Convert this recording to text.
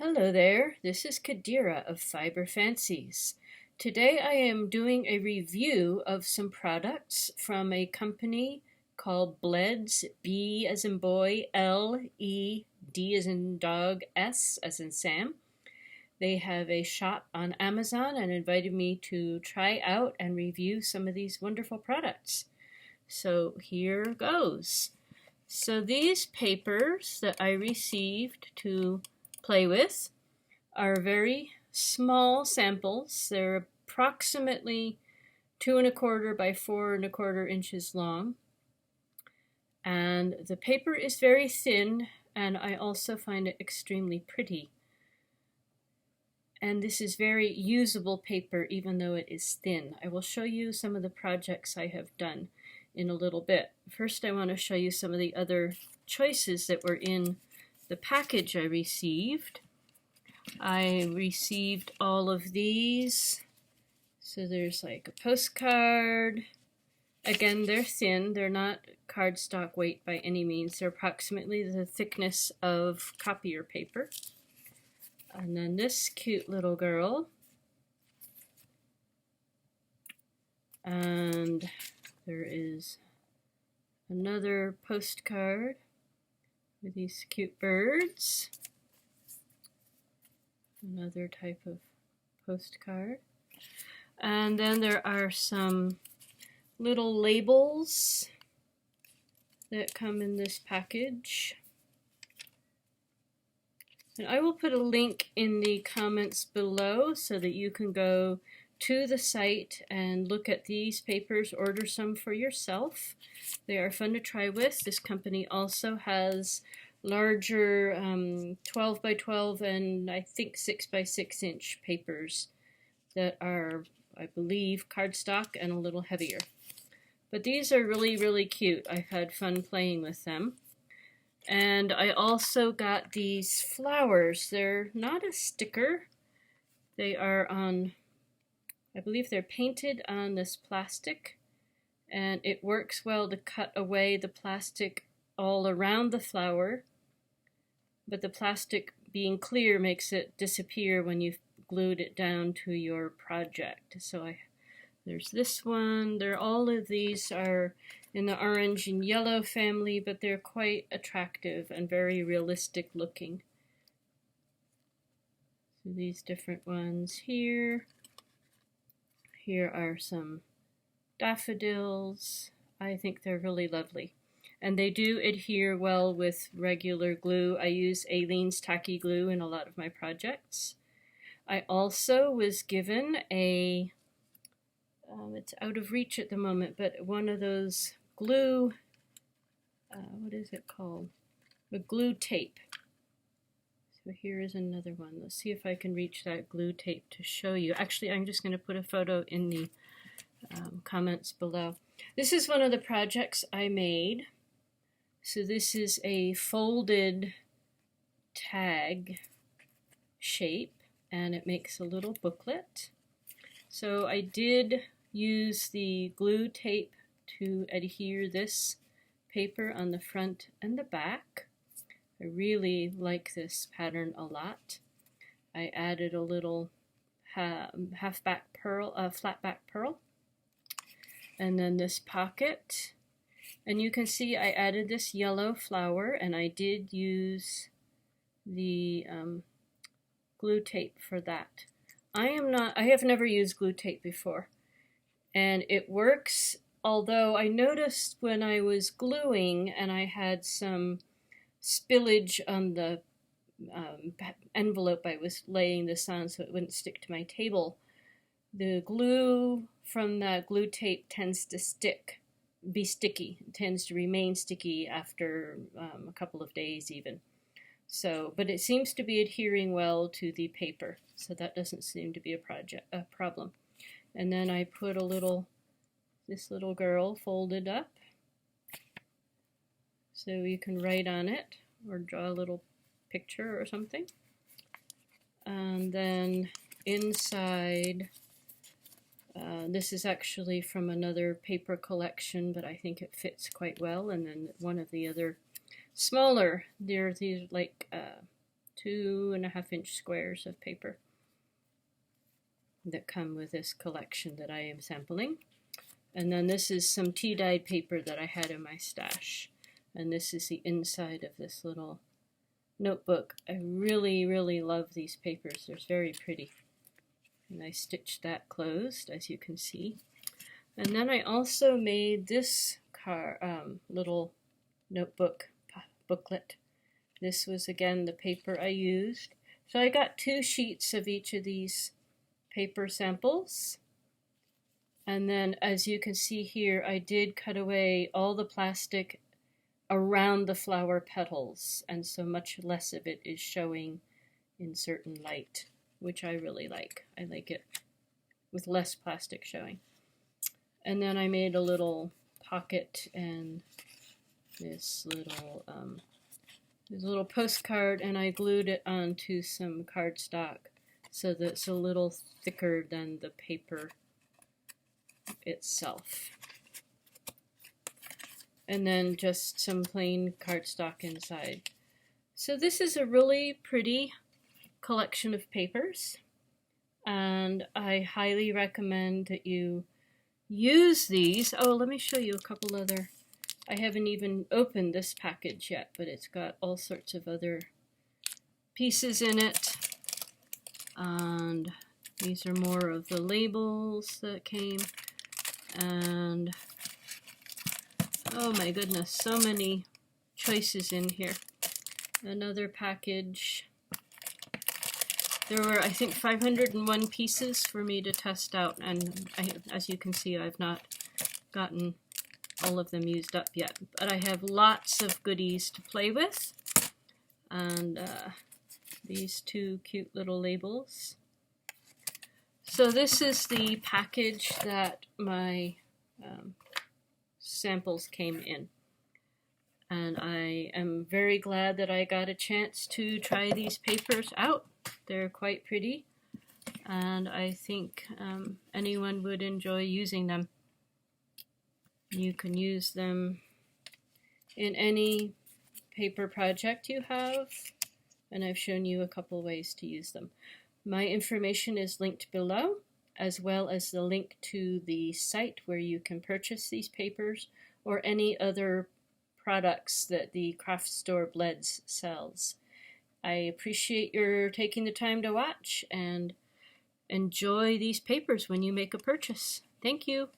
Hello there, this is Quadira of Fiber Fancies. Today I am doing a review of some products from a company called BLEDS, B as in boy, L, E, D as in dog, S as in Sam. They have a shop on Amazon and invited me to try out and review some of these wonderful products. So here goes. So these papers that I received to play with are very small samples. They're approximately 2¼ by 4¼ inches long. And the paper is very thin, and I also find it extremely pretty. And this is very usable paper, even though it is thin. I will show you some of the projects I have done in a little bit. First, I want to show you some of the other choices that were in the package I received. I received all of these. So there's like a postcard. Again, they're thin. They're not cardstock weight by any means. They're approximately the thickness of copier paper. And then this cute little girl. And there is another postcard with these cute birds. Another type of postcard. And then there are some little labels that come in this package. And I will put a link in the comments below so that you can go to the site and look at these papers, order some for yourself. They are fun to try with. This company also has larger 12 by 12 and I think 6 by 6 inch papers that are, I believe, cardstock and a little heavier. But these are really, really cute. I've had fun playing with them. And I also got these flowers. They're not a sticker. They are on, I believe they're painted on this plastic, and it works well to cut away the plastic all around the flower, but the plastic being clear makes it disappear when you've glued it down to your project. So there's this one. All of these are in the orange and yellow family, but they're quite attractive and very realistic looking. So these different ones here. Here are some daffodils. I think they're really lovely. And they do adhere well with regular glue. I use Aleene's tacky glue in a lot of my projects. I also was given a, it's out of reach at the moment, but one of those glue, what is it called? A glue tape. So here is another one. Let's see if I can reach that glue tape to show you. Actually, I'm just going to put a photo in the comments below. This is one of the projects I made. So this is a folded tag shape, and it makes a little booklet. So I did use the glue tape to adhere this paper on the front and the back. I really like this pattern a lot. I added a little flat back pearl, and then this pocket. And you can see I added this yellow flower, and I did use the glue tape for that. I have never used glue tape before, and it works, although I noticed when I was gluing and I had some spillage on the envelope I was laying this on so it wouldn't stick to my table, the glue from that glue tape tends to be sticky. It tends to remain sticky after a couple of days even. So, but it seems to be adhering well to the paper, so that doesn't seem to be a problem. And then I put this little girl folded up, so you can write on it or draw a little picture or something. And then inside, this is actually from another paper collection, but I think it fits quite well. And then one of the other smaller, these like 2.5-inch squares of paper that come with this collection that I am sampling. And then this is some tea-dyed paper that I had in my stash. And this is the inside of this little notebook. I really, really love these papers. They're very pretty. And I stitched that closed, as you can see. And then I also made this little notebook booklet. This was again the paper I used. So I got 2 sheets of each of these paper samples. And then, as you can see here, I did cut away all the plastic around the flower petals, and so much less of it is showing in certain light, which I really like. I like it with less plastic showing. And then I made a little pocket and this little postcard, and I glued it onto some cardstock so that it's a little thicker than the paper itself. And then just some plain cardstock inside. So this is a really pretty collection of papers, and I highly recommend that you use these. Oh, let me show you a couple other. I haven't even opened this package yet, but it's got all sorts of other pieces in it. And these are more of the labels that came. And oh my goodness, so many choices in here. Another package. There were, I think, 501 pieces for me to test out, and as you can see, I've not gotten all of them used up yet. But I have lots of goodies to play with, and these 2 cute little labels. So this is the package that my samples came in. And I am very glad that I got a chance to try these papers out. They're quite pretty, and I think anyone would enjoy using them. You can use them in any paper project you have, and I've shown you a couple ways to use them. My information is linked below, as well as the link to the site where you can purchase these papers or any other products that the craft store BLEDS sells. I appreciate your taking the time to watch, and enjoy these papers when you make a purchase. Thank you.